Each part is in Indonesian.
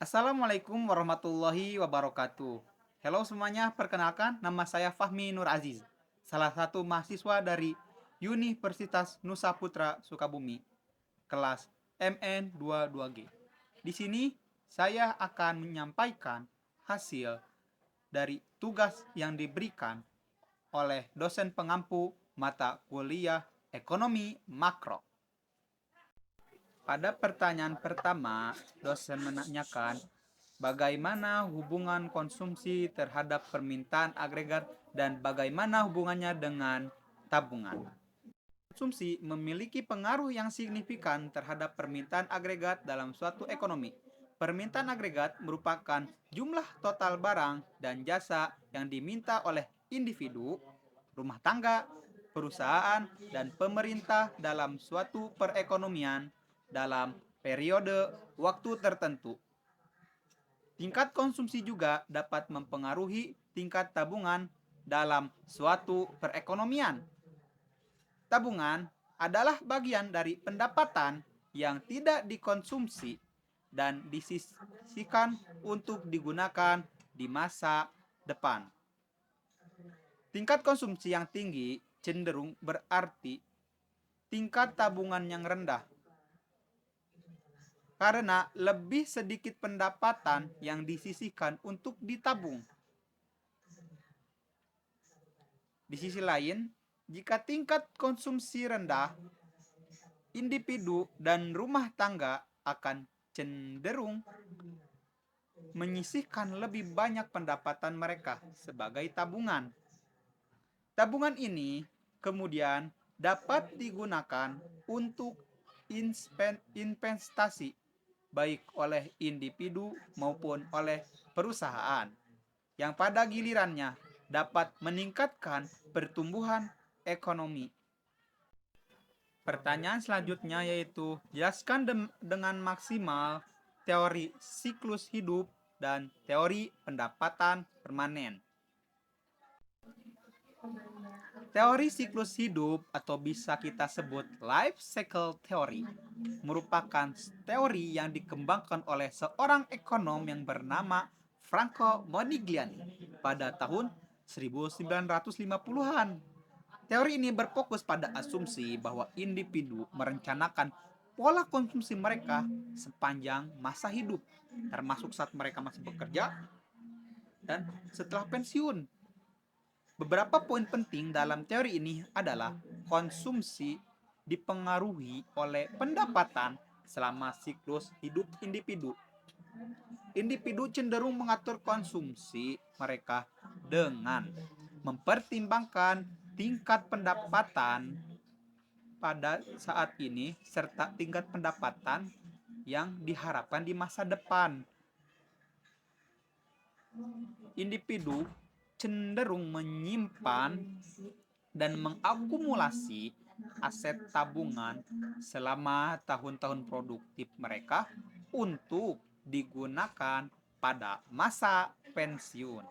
Assalamualaikum warahmatullahi wabarakatuh. Halo semuanya, perkenalkan nama saya Fahmi Nur Aziz, salah satu mahasiswa dari Universitas Nusa Putra Sukabumi, kelas MN22G. Di sini saya akan menyampaikan hasil dari tugas yang diberikan oleh dosen pengampu mata kuliah Ekonomi Makro. Pada pertanyaan pertama, dosen menanyakan bagaimana hubungan konsumsi terhadap permintaan agregat dan bagaimana hubungannya dengan tabungan. Konsumsi memiliki pengaruh yang signifikan terhadap permintaan agregat dalam suatu ekonomi. Permintaan agregat merupakan jumlah total barang dan jasa yang diminta oleh individu, rumah tangga, perusahaan, dan pemerintah dalam suatu perekonomian dalam periode waktu tertentu. Tingkat konsumsi juga dapat mempengaruhi tingkat tabungan dalam suatu perekonomian. Tabungan adalah bagian dari pendapatan yang tidak dikonsumsi dan disisihkan untuk digunakan di masa depan. Tingkat konsumsi yang tinggi cenderung berarti tingkat tabungan yang rendah karena lebih sedikit pendapatan yang disisihkan untuk ditabung. Di sisi lain, jika tingkat konsumsi rendah, individu dan rumah tangga akan cenderung menyisihkan lebih banyak pendapatan mereka sebagai tabungan. Tabungan ini kemudian dapat digunakan untuk investasi baik oleh individu maupun oleh perusahaan yang pada gilirannya dapat meningkatkan pertumbuhan ekonomi. Pertanyaan selanjutnya yaitu jelaskan dengan maksimal teori siklus hidup dan teori pendapatan permanen. Teori siklus hidup atau bisa kita sebut life cycle theory merupakan teori yang dikembangkan oleh seorang ekonom yang bernama Franco Modigliani pada tahun 1950-an. Teori ini berfokus pada asumsi bahwa individu merencanakan pola konsumsi mereka sepanjang masa hidup, termasuk saat mereka masih bekerja dan setelah pensiun. Beberapa poin penting dalam teori ini adalah konsumsi dipengaruhi oleh pendapatan selama siklus hidup individu. Individu cenderung mengatur konsumsi mereka dengan mempertimbangkan tingkat pendapatan pada saat ini serta tingkat pendapatan yang diharapkan di masa depan. Individu cenderung menyimpan dan mengakumulasi aset tabungan selama tahun-tahun produktif mereka untuk digunakan pada masa pensiun.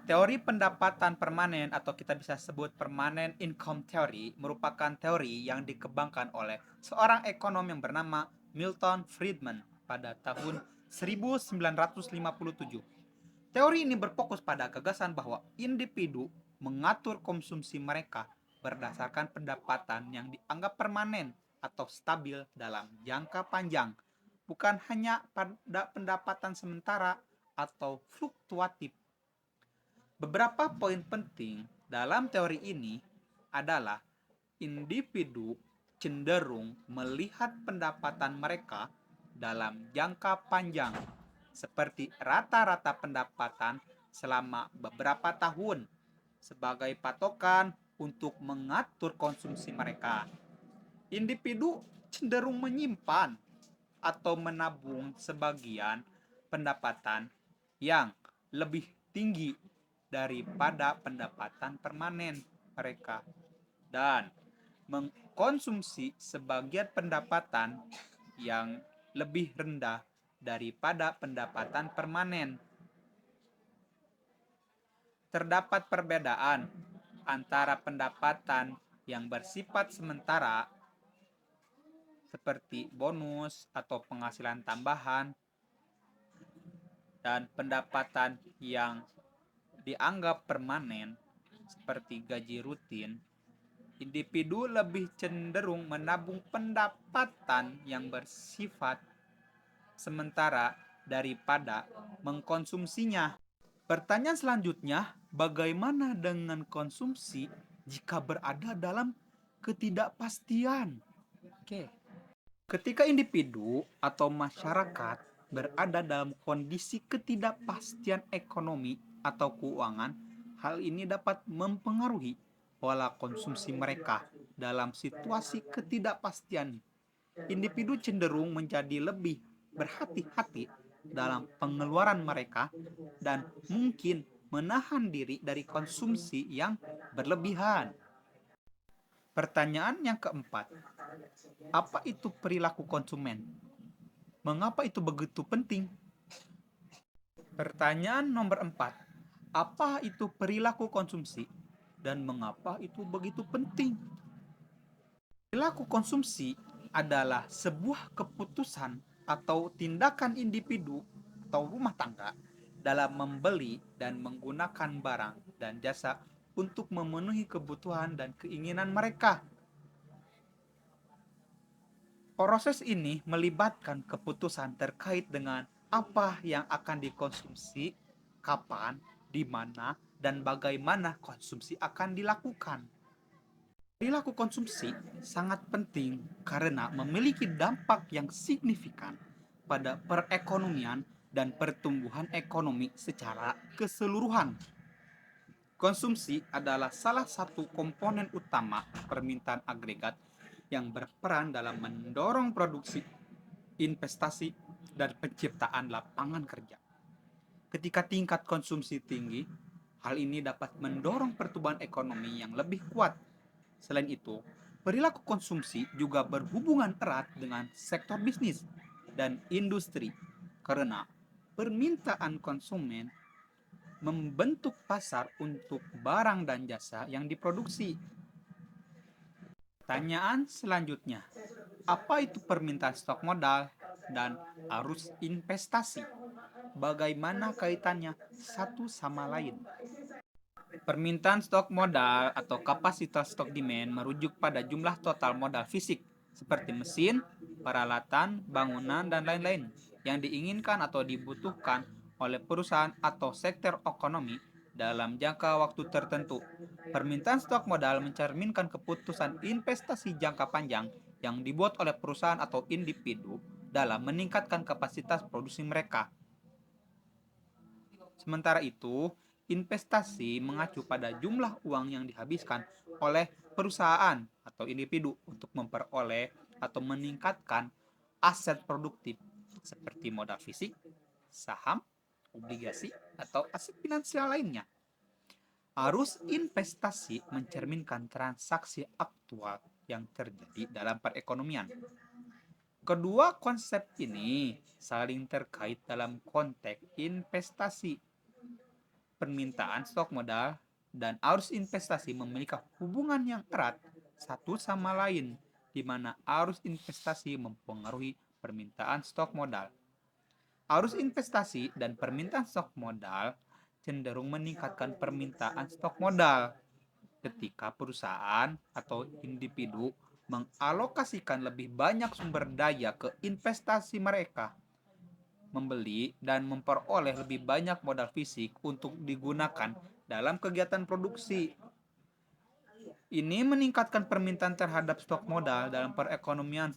Teori pendapatan permanen atau kita bisa sebut permanent income theory merupakan teori yang dikembangkan oleh seorang ekonom yang bernama Milton Friedman pada tahun 1957. Teori ini berfokus pada gagasan bahwa individu mengatur konsumsi mereka berdasarkan pendapatan yang dianggap permanen atau stabil dalam jangka panjang, bukan hanya pada pendapatan sementara atau fluktuatif. Beberapa poin penting dalam teori ini adalah individu cenderung melihat pendapatan mereka dalam jangka panjang, seperti rata-rata pendapatan selama beberapa tahun, sebagai patokan untuk mengatur konsumsi mereka. Individu cenderung menyimpan atau menabung sebagian pendapatan yang lebih tinggi daripada pendapatan permanen mereka dan mengkonsumsi sebagian pendapatan yang lebih rendah daripada pendapatan permanen. Terdapat perbedaan antara pendapatan yang bersifat sementara seperti bonus atau penghasilan tambahan dan pendapatan yang dianggap permanen seperti gaji rutin, individu lebih cenderung menabung pendapatan yang bersifat sementara daripada mengkonsumsinya. Pertanyaan selanjutnya, bagaimana dengan konsumsi jika berada dalam ketidakpastian? Oke. Ketika individu atau masyarakat berada dalam kondisi ketidakpastian ekonomi atau keuangan, hal ini dapat mempengaruhi pola konsumsi mereka. Dalam situasi ketidakpastian, individu cenderung menjadi lebih berhati-hati dalam pengeluaran mereka dan mungkin menahan diri dari konsumsi yang berlebihan. Pertanyaan yang keempat, apa itu perilaku konsumen? Mengapa itu begitu penting? Pertanyaan nomor 4. Apa itu perilaku konsumsi dan mengapa itu begitu penting? Perilaku konsumsi adalah sebuah keputusan atau tindakan individu atau rumah tangga dalam membeli dan menggunakan barang dan jasa untuk memenuhi kebutuhan dan keinginan mereka. Proses ini melibatkan keputusan terkait dengan apa yang akan dikonsumsi, kapan, di mana, dan bagaimana konsumsi akan dilakukan. Perilaku konsumsi sangat penting karena memiliki dampak yang signifikan pada perekonomian dan pertumbuhan ekonomi secara keseluruhan. Konsumsi adalah salah satu komponen utama permintaan agregat yang berperan dalam mendorong produksi, investasi, dan penciptaan lapangan kerja. Ketika tingkat konsumsi tinggi, hal ini dapat mendorong pertumbuhan ekonomi yang lebih kuat. Selain itu, perilaku konsumsi juga berhubungan erat dengan sektor bisnis dan industri karena permintaan konsumen membentuk pasar untuk barang dan jasa yang diproduksi. Pertanyaan selanjutnya, apa itu permintaan stok modal dan arus investasi? Bagaimana kaitannya satu sama lain? Permintaan stok modal atau kapasitas stok demand merujuk pada jumlah total modal fisik seperti mesin, peralatan, bangunan, dan lain-lain yang diinginkan atau dibutuhkan oleh perusahaan atau sektor ekonomi dalam jangka waktu tertentu. Permintaan stok modal mencerminkan keputusan investasi jangka panjang yang dibuat oleh perusahaan atau individu dalam meningkatkan kapasitas produksi mereka. Sementara itu, investasi mengacu pada jumlah uang yang dihabiskan oleh perusahaan atau individu untuk memperoleh atau meningkatkan aset produktif seperti modal fisik, saham, obligasi, atau aset finansial lainnya. Arus investasi mencerminkan transaksi aktual yang terjadi dalam perekonomian. Kedua konsep ini saling terkait dalam konteks investasi. Permintaan stok modal dan arus investasi memiliki hubungan yang erat satu sama lain, di mana arus investasi mempengaruhi permintaan stok modal. Arus investasi dan permintaan stok modal cenderung meningkatkan permintaan stok modal ketika perusahaan atau individu mengalokasikan lebih banyak sumber daya ke investasi mereka, membeli dan memperoleh lebih banyak modal fisik untuk digunakan dalam kegiatan produksi. Ini meningkatkan permintaan terhadap stok modal dalam perekonomian.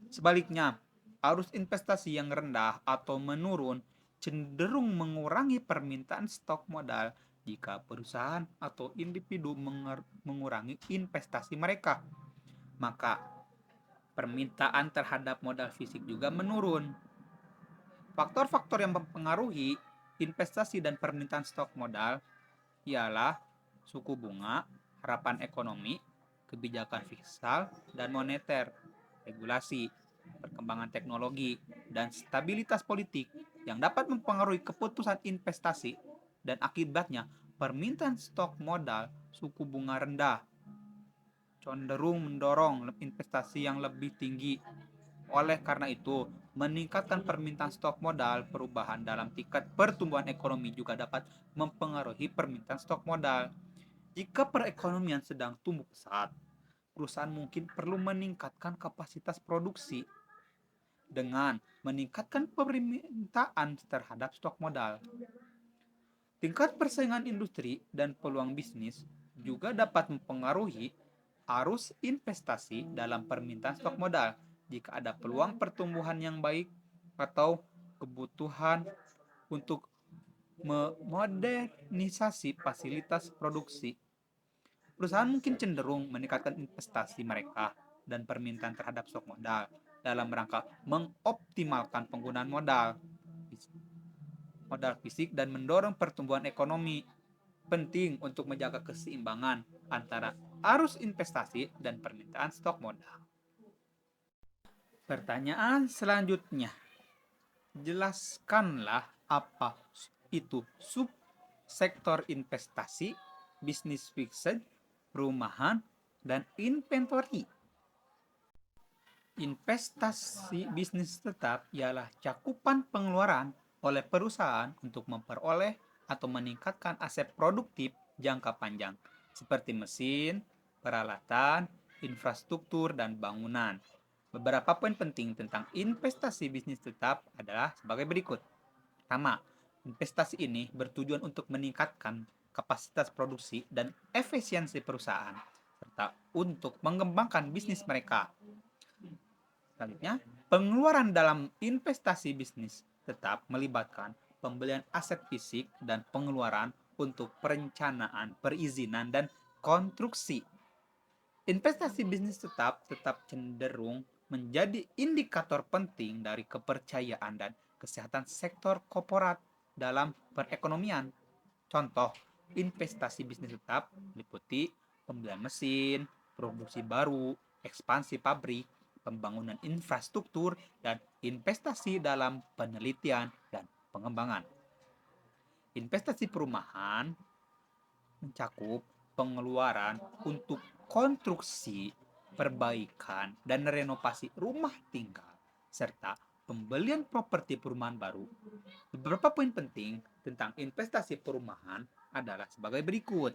Sebaliknya, arus investasi yang rendah atau menurun cenderung mengurangi permintaan stok modal jika perusahaan atau individu mengurangi investasi mereka. Maka, permintaan terhadap modal fisik juga menurun. Faktor-faktor yang mempengaruhi investasi dan permintaan stok modal ialah suku bunga, harapan ekonomi, kebijakan fiskal dan moneter, regulasi, perkembangan teknologi, dan stabilitas politik yang dapat mempengaruhi keputusan investasi dan akibatnya permintaan stok modal suku bunga rendah. cenderung mendorong investasi yang lebih tinggi. Oleh karena itu, meningkatkan permintaan stok modal, perubahan dalam tingkat pertumbuhan ekonomi juga dapat mempengaruhi permintaan stok modal. Jika perekonomian sedang tumbuh pesat, perusahaan mungkin perlu meningkatkan kapasitas produksi dengan meningkatkan permintaan terhadap stok modal. Tingkat persaingan industri dan peluang bisnis juga dapat mempengaruhi arus investasi dalam permintaan stok modal. Jika ada peluang pertumbuhan yang baik atau kebutuhan untuk memodernisasi fasilitas produksi, perusahaan mungkin cenderung meningkatkan investasi mereka dan permintaan terhadap stok modal dalam rangka mengoptimalkan penggunaan modal fisik dan mendorong pertumbuhan ekonomi. Penting untuk menjaga keseimbangan antara arus investasi dan permintaan stok modal. Pertanyaan selanjutnya, jelaskanlah apa itu subsektor investasi, bisnis fixed, perumahan, dan inventory. Investasi bisnis tetap ialah cakupan pengeluaran oleh perusahaan untuk memperoleh atau meningkatkan aset produktif jangka panjang, seperti mesin, peralatan, infrastruktur, dan bangunan. Beberapa poin penting tentang investasi bisnis tetap adalah sebagai berikut. Pertama, investasi ini bertujuan untuk meningkatkan kapasitas produksi dan efisiensi perusahaan, serta untuk mengembangkan bisnis mereka. Selanjutnya, pengeluaran dalam investasi bisnis tetap melibatkan pembelian aset fisik dan pengeluaran untuk perencanaan, perizinan, dan konstruksi. Investasi bisnis tetap cenderung menjadi indikator penting dari kepercayaan dan kesehatan sektor korporat dalam perekonomian. Contoh, investasi bisnis tetap meliputi pembelian mesin, produksi baru, ekspansi pabrik, pembangunan infrastruktur, dan investasi dalam penelitian dan pengembangan. Investasi perumahan mencakup pengeluaran untuk konstruksi, perbaikan, dan renovasi rumah tinggal, serta pembelian properti perumahan baru. Beberapa poin penting tentang investasi perumahan adalah sebagai berikut.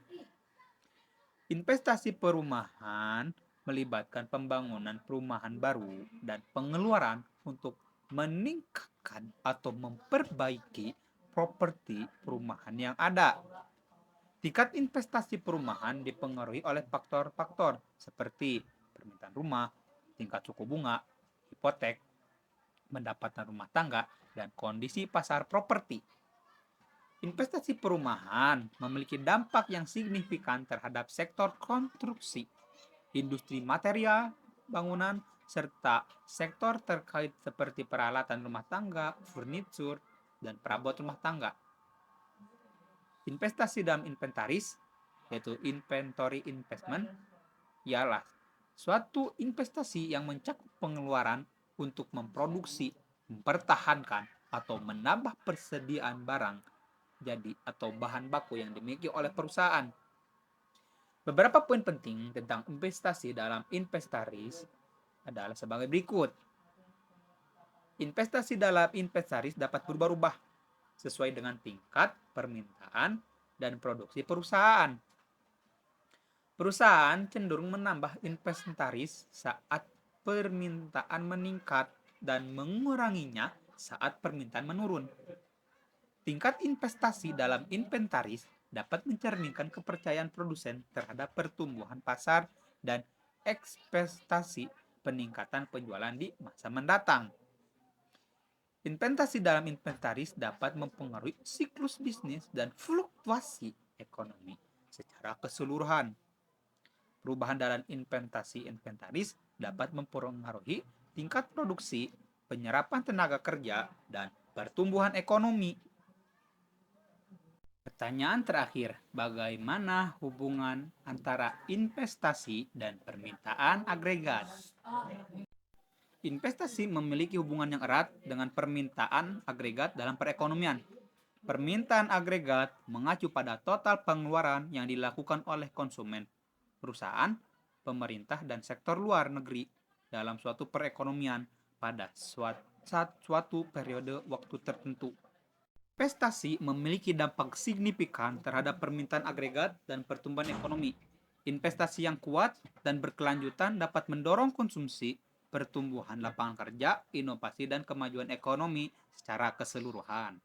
Investasi perumahan melibatkan pembangunan perumahan baru dan pengeluaran untuk meningkatkan atau memperbaiki properti perumahan yang ada. Tingkat investasi perumahan dipengaruhi oleh faktor-faktor seperti permintaan rumah, tingkat suku bunga, hipotek, pendapatan rumah tangga, dan kondisi pasar properti. Investasi perumahan memiliki dampak yang signifikan terhadap sektor konstruksi, industri material, bangunan, serta sektor terkait seperti peralatan rumah tangga, furnitur, dan perabot rumah tangga. Investasi dalam inventaris, yaitu inventory investment, ialah suatu investasi yang mencakup pengeluaran untuk memproduksi, mempertahankan, atau menambah persediaan barang jadi atau bahan baku yang dimiliki oleh perusahaan. Beberapa poin penting tentang investasi dalam inventaris adalah sebagai berikut. Investasi dalam inventaris dapat berubah-ubah sesuai dengan tingkat permintaan dan produksi perusahaan. Perusahaan cenderung menambah inventaris saat permintaan meningkat dan menguranginya saat permintaan menurun. Tingkat investasi dalam inventaris dapat mencerminkan kepercayaan produsen terhadap pertumbuhan pasar dan ekspektasi peningkatan penjualan di masa mendatang. Investasi dalam inventaris dapat mempengaruhi siklus bisnis dan fluktuasi ekonomi secara keseluruhan. Perubahan dalam inventaris dapat mempengaruhi tingkat produksi, penyerapan tenaga kerja, dan pertumbuhan ekonomi. Pertanyaan terakhir, bagaimana hubungan antara investasi dan permintaan agregat? Investasi memiliki hubungan yang erat dengan permintaan agregat dalam perekonomian. Permintaan agregat mengacu pada total pengeluaran yang dilakukan oleh konsumen perusahaan pemerintah, dan sektor luar negeri dalam suatu perekonomian pada suatu periode waktu tertentu. Investasi memiliki dampak signifikan terhadap permintaan agregat dan pertumbuhan ekonomi. Investasi yang kuat dan berkelanjutan dapat mendorong konsumsi, pertumbuhan lapangan kerja, inovasi, dan kemajuan ekonomi secara keseluruhan.